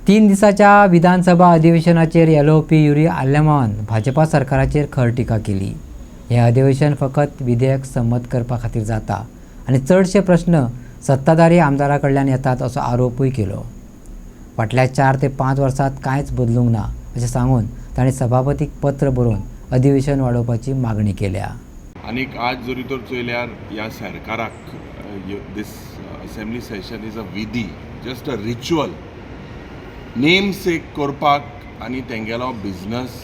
3 दिसाच्या विधानसभा अधिवेशनाचेर LOP Yuri आल्यामान Bhajpa सरकाराचेर खर टिका केली। हे अधिवेशन फकत विधेयक संमत करपा खातीर जाता आनी चडशे प्रश्न सत्ताधारी आमदारां कडल्यान येतात असो आरोपूय केलो। फाटल्या 4 ते 5 वर्सांत कांयच बदलूंक ना अशें सांगून ताणें सभापतीक पत्र बरोवन अधिवेशन वाडोवपाची मागणी केल्या। आनीक आज जरी तर चोयल्यार ह्या सरकाराक दीस असेंब्ली सेशन इज अ विधी, जस्ट अ रिच्युअल नेम सेक करपाक आनी तेंगेलो बिझनस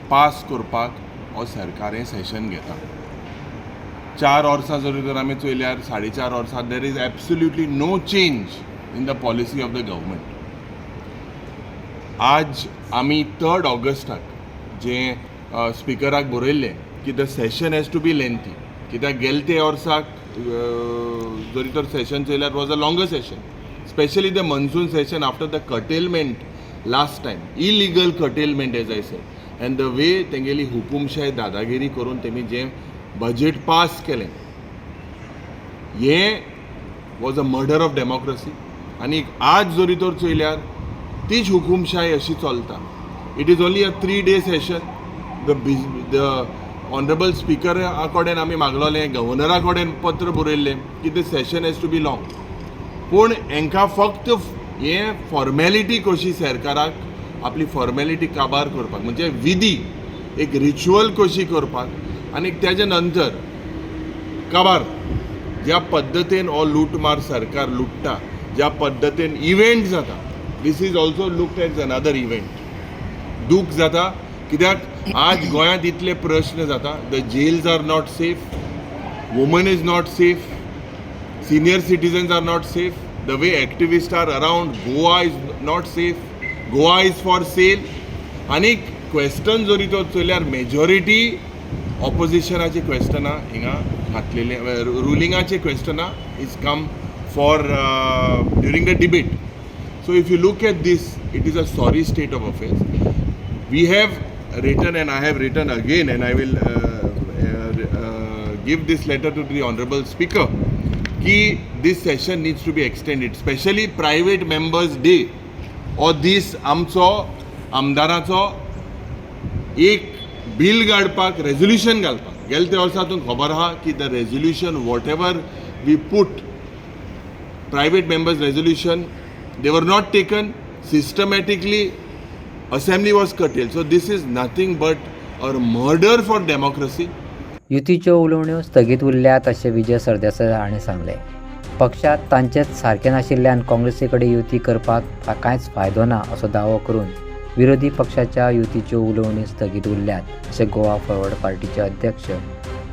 पास करपाक हो सरकार हें सेशन घेता। 4 वर्सां जरी तर आमी चोयल्यार 4.5 वर्सां there is absolutely no change in the policy of the government. आज आमी 3 ऑगस्टाक जे स्पिकराक बरयल्लें की the session has to be lengthy, कित्याक गेले ते वर्साक जरी तर सेशन चोयल्यार was a longer session, specially the monsoon session after the curtailment last time, illegal curtailment as I said, and the way तेंगेली हुकुमशाही दादागिरी करून तेमी जे बजेट पास केलें हे was a murder of democracy. आनी आज जरी तर चोयल्यार तीच हुकुमशाही अशी चलता। It is only a 3-day session. The honourable speaker कडेन आमी मागलोलें, गव्हर्नरा कडेन पत्र बरयल्लें की the session has to be long, पूण हांकां फक्त हें फॉर्मेलिटी कशी सरकाराक आपली फॉर्मेलिटी काबार करपाक, म्हणजे विधी एक रिच्युअल कशी करपाक आनी तेजे नंतर काबार ज्या पद्दतीन हो लूटमार सरकार लुटता, ज्या पद्दतीन इव्हेंट जाता, this is also looked as another event. दूख जाता कित्याक आज गोंयांत इतले प्रश्न जाता, the jails are not safe, woman is not safe, senior citizens are not safe, the way activists are around, Goa is not safe, Goa is for sale. आणि question जरी तो चोयल्यार मेजॉरिटी ऑपोजिशनाची क्वेश्चनां हिंगा घातलेले, रुलिंगाचे क्वेश्चनां is come for during the debate. So if you look at this, it is a sorry state of affairs. We have written and I have written again and I will give this letter to the honorable speaker कि this session needs to be extended, especially private members day or this आमचो आमदाराचो एक bill काडपाक, resolution घालपाक। गेले त्या वर्सा तुमकां खबर आहा की the resolution whatever we put private members resolution they were not taken systematically, assembly was curtailed. So this is nothing but a murder for democracy. युतीच्यो उलोवण्यो स्थगीत उरल्यात अशें विजय सरदेसाय हाणें सांगलें। पक्षांत तांचेच सारकें नाशिल्ल्यान काँग्रेसी कडेन युती करपाक कांयच फायदो ना असो दावो करून विरोधी पक्षाच्या युतीच्यो उलोवणी स्थगीत उरल्यात अशें गोवा फॉरवर्ड पार्टीचे अध्यक्ष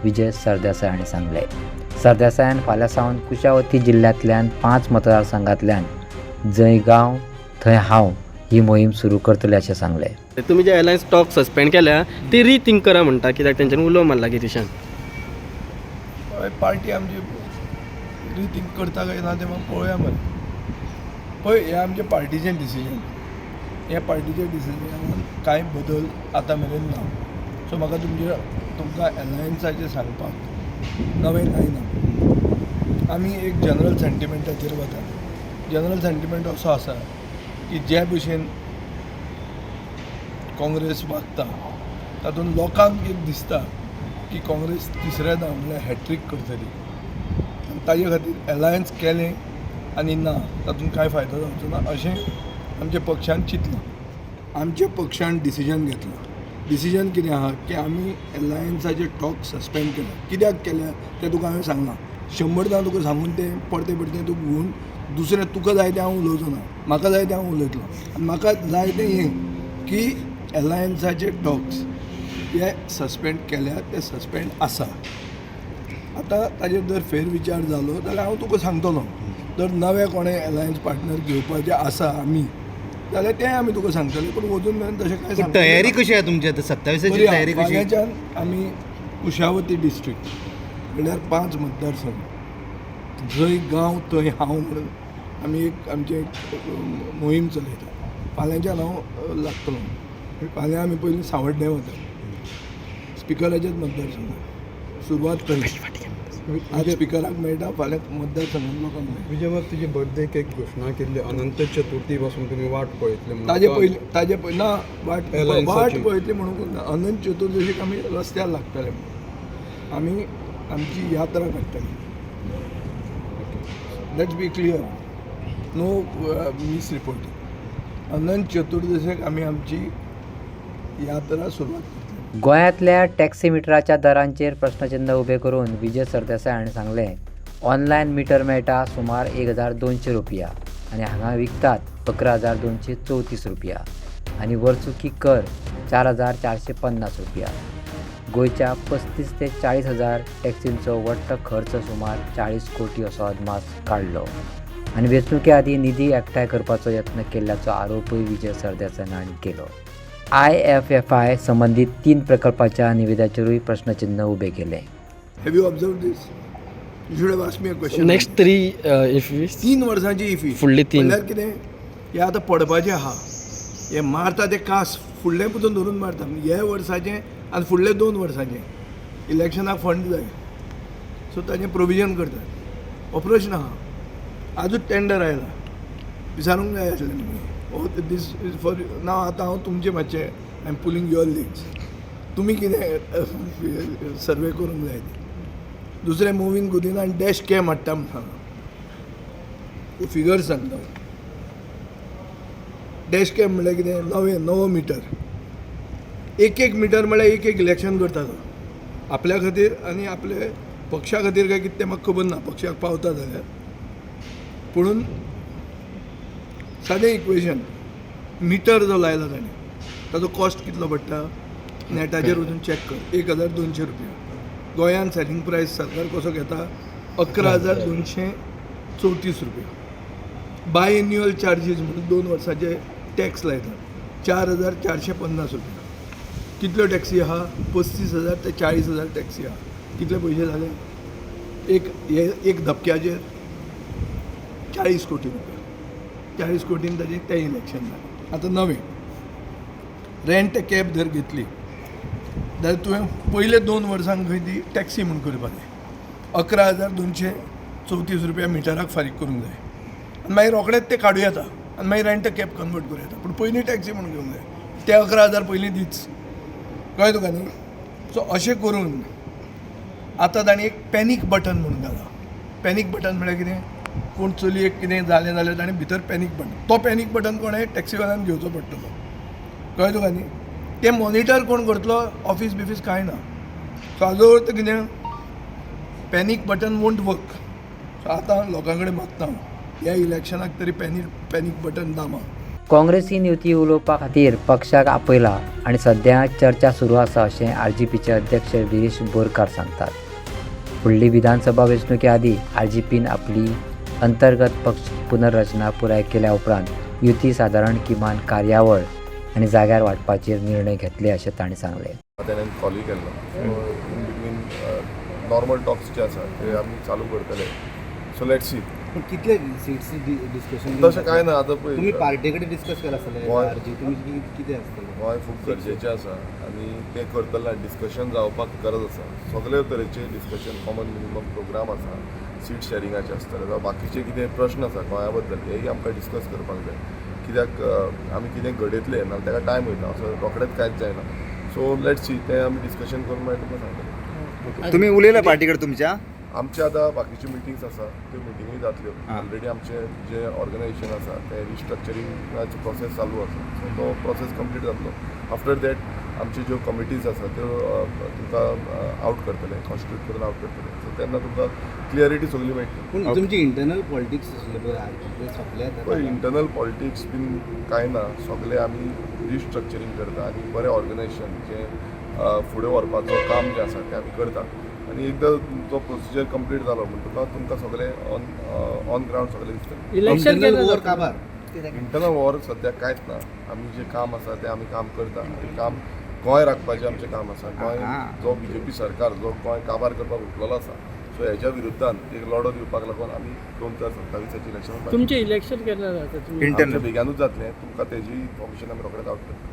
विजय सरदेसाय हाणें सांगलें। सरदेसायान फाल्यां सावन कुशावती जिल्ल्यांतल्यान 5 मतदारसंघांतल्यान जंय गांव थंय हांव ही मोहीम सुरू करतले अशें सांगलें। तुम्ही जे अलायन्स टॉक सस्पेंड केल्या ती रिथिंक करा म्हणटा, कित्याक तेंच्यानी उलो मारला गिरीशान। पार्टी आमची रिथिंक करता काय ना तें पळोवया मरे। पळय हें आमच्या पार्टीचें डिसिजन, ह्या पार्टीच्या डिसिजनान कांय बदल आतां मेरेन ना। सो म्हाका तुमकां अलायन्साचें सांगपाक नवें कांय ना। आमी एक जनरल सेंटिमेंटाचेर वता। जनरल सेंटिमेंट असो आसा की जे भशेन काँग्रेस वागता तातूंत लोकांक एक दिसता की काँग्रेस तिसऱ्यांदा म्हणल्यार हॅट्रीक करतली, आनी ताजे खातीर अलायन्स केलें आनी ना तातूंत कांय फायदो जावचो ना अशें आमच्या पक्षान चिंतलां। आमच्या पक्षान डिसिजन घेतलां। डिसिजन कितें आहा की आमी अलायन्साचे टॉक सस्पेंड केला। कित्याक केल्या तें तुका हांवें सांगलां। 100दां तुका सांगून तें परतें परतें तुका घेवन दुसरें तुका जाय तें हांव उलोवचो ना, म्हाका जाय तें हांव उलयतलो। आनी म्हाका जाय तें हें की अलायन्साचे टॉक्स हे सस्पेंड केल्या, ते सस्पेंड आसा। आतां ताजेर जर फेरविचार जालो जाल्यार हांव तुका सांगतलो। जर नवे कोणें अलायन्स पार्टनर घेवपाचें आसा आमी जाल्यार तें आमी तुका सांगतले, पूण अजून मेरेन तशें कांय तयारी कशी आहे तुमची? आता 27ची तयारी कशी? फाल्यांच्यान आमी कुशावती डिस्ट्रिक्ट म्हणल्यार 5 मतदारसंघ, जंय गांव थंय हांव म्हणून आमी एक आमची मोहीम चलयता। फाल्यांच्यान हांव लागतलो। फाल्यां आमी पयलीं सावड्डें वता, स्पिकराचेच मतदारसंघ सुरवात करता। आज स्पिकराक मेळटा, फाल्यां मतदारसंघात लोकांक मेळटा. विजय वर तुजी बर्थडेक एक घोशणा केल्ली अनंत चतुर्थी पासून तुम्ही वाट पळयतले म्हणून. ताजे पयलीं ना वाट एअरलायन्साची. पळयतली म्हणून अनंत चतुर्दशीक आमी रस्त्यार लागतले म्हणून. आमी आमची यात्रा काडटली. Let's be clear, no misreporting. Anant चतुर्दशीक आमी आमची यात्रा सुरवात करतली. गोंयांतल्या टॅक्सी मिटराच्या दरांचेर प्रश्नचिन्ह उबें करून विजय सरदेसाय हाणें सांगलें ऑनलायन मिटर मेळटा सुमार 1200 रुपया आनी हांगा विकतात 11,234 रुपया आनी वर्सुकी कर 4,450 रुपया. गोंयच्या 35 ते 40 हजार टॅक्सींचो वट्ट खर्च सुमार 40 कोटी असो अदमास काडलो आनी वेंचणुके आदीं निधी एकठांय करपाचो यत्न केल्ल्याचो आरोपूय विजय सरदेसाय हांणी केलो. IFFI संबंधीत 3 प्रकल्पाच्या निविदाचेरूय प्रश्नचिन्ह उबें केलें. Have you observe this? You should have asked me a question. Next 3 IFFI 3 वर्सांची इफी फुडली 3 म्हणल्यार कितें, हे आतां पडपाचें आहा, हे मारता ते कास फुडलें पसून धरून मारता. हे वर्साचें आनी फुडले 2 वर्सांचें इलेक्शनाक फंड जाय, सो ताचें प्रोविजन करतात. हो प्रश्न आहा. आजूच टेंडर आयला, विचारूंक जाय आसलें तुमी. This is for now. आतां हांव तुमचें मातशें I am pulling your legs. तुमी कितें सर्वे करूंक जाय. दुसरें मुवींग गुदिना आनी डॅश कॅम हाडटा म्हण सांगा. फिगर सांगता. डॅश कॅम म्हणल्यार कितें, नवो मिटर. एक मिटर म्हळ्यार एक इलेक्शन करता तो आपल्या खातीर आनी आपले पक्षा खातीर काय कितें तें म्हाका खबर ना, पक्षाक पावता जाल्यार. पुणून सादें इक्वेशन, मिटर जो लायला ताणें ताजो कॉस्ट कितलो पडटा नेटाचेर वचून चॅक कर. 1,200 रुपया. गोंयांत सेलिंग प्रायस सरकार कसो घेता 11,234 रुपया. बाय एन्युअल चार्जीस म्हणून 2 वर्साचे टॅक्स लायतात 4,450 रुपया. कितल्यो टॅक्सी आहा? 35,000 ते 40,000 टॅक्सी आहा. कितले पयशे जाले? एक धपक्याचेर 40 कोटी रुपया. 40 कोटीन ताजें तें इलेक्शन जालें. आतां नवें रेंट कॅब जर घेतली जाल्यार तुवें पयले 2 वर्सांक खंय ती टॅक्सी म्हूण करपाचें 11,234 रुपया मिटराक फारीक करूंक जाय. आनी मागीर रोखडेंच ते काडूं येता आनी मागीर रेंट कॅब कन्वर्ट करूं येता. पूण पयलीं टॅक्सी म्हणून घेवंक जाय. ते 11,000 पयलीं दीच, कळ्ळें तुका न्ही. सो अशें करून आतां ताणें एक पॅनीक बटन म्हणून घाला. पॅनीक बटन म्हळ्यार कितें, कोण चलयेक कितें जालें जाल्यार ताणें भितर पॅनीक बटन, तो पॅनीक बटन कोणें टॅक्सीवाल्यान घेवचो पडटलो. कळ्ळें तुका न्ही. तें मॉनिटर कोण करतलो? ऑफीस बिफीस कांय ना. सो हाजो अर्थ कितें, panic button won't work. So आतां लोकां कडेन मागता ह्या इलेक्शनाक तरी पॅनीक बटन दामा. काँग्रेसीन युती उलोवपा खातीर पक्षाक आपयला आनी सध्या चर्चा सुरू आसा अशें RGPचे अध्यक्ष गिरीश बोरकार सांगतात. फुडली विधानसभा वेंचणुके आदीं RGPन आपली अंतर्गत पक्ष पुनर्रचना पुराय केल्या उपरांत युती सादारण किमान कार्यावळ आनी जाग्यार वांटपाचेर निर्णय घेतले अशें तांणी सांगलें. ताणें कॉल केल्लो इन बिटवीन नॉर्मल टॉक्स जे आसा ते आमी चालू करतले. So let's see. कितले सीट्स डिस्कशन तशें कांय ना. आतां पळय, तुम्ही पार्टी कडेन डिस्कस केला आसतलें गोंय- आरजी तुमी कितें आसतलें गोंय खूब गरजेचें आसा आनी तें करतलें. डिस्कशन जावपाक गरज आसा. सगळे तरेचे डिस्कशन, कॉमन मिनिमम प्रोग्राम आसा, सीट शेअरिंगाचे आसतले जावं बाकीचे कितें प्रश्न आसा गोंया बद्दल हेय आमकां डिस्कस करपाक जाय. कित्याक आमी कितें घडयतले नाजाल्यार ताका टायम वयता, असो रोखडेंच कांयच जायना. So let's see. तें आमी डिस्कशन करून मागीर तुमकां सांगतले. तुम्ही उलयला पार्टी कडेन तुमच्या आमचे आतां बाकीचे मिटिंग्स आसा त्यो मिटिंगूय जातल्यो. ऑलरेडी आमचे जे ऑर्गनायजेशन आसा तें रिस्ट्रक्चरिंगाचो प्रोसेस चालू आसा. सो तो प्रोसेस कंप्लीट जातलो. आफ्टर दॅट आमचे ज्यो कमिटीज आसा त्यो तुमकां आवट करतले, कॉन्स्टिट्यूट करून आवट करतले. सो तेन्ना तुमकां क्लियरिटी सगळी मेळटली. पूण तुमची इंटरनल पॉलिटिक्स आसले पळय आरजी सोंपल्यात पळय, इंटरनल पॉलिटिक्स बीन कांय ना. सगळे आमी रिस्ट्रक्चरींग करता आनी बरें ऑर्गनायजेशन जें फुडें व्हरपाचो काम जें आसा तें आमी करता. आनी एकदां जो प्रोसिजर कंप्लीट जालो म्हणटकच तुमकां सगळें ऑन ग्रावंड सगळें दिसतलें. इंटरनल वॉर काबार इंटरनल वॉर सद्याक कांयच ना. आमी जें काम आसा तें आमी काम करता. आनी काम गोंय राखपाचें आमचें काम आसा. गोंय जो BJP सरकार जो गोंय काबार करपाक उठलेलो आसा, सो हेच्या विरुद्धान एक लढो दिवपाक लागून आमी 2027 इलेक्शन तुमचें इलेक्शन केन्ना जाता? इंटरनल बेगीनूच जातलें. तुमकां तेजी इन्फॉर्मेशन आमी रोखडेंच आवट करता.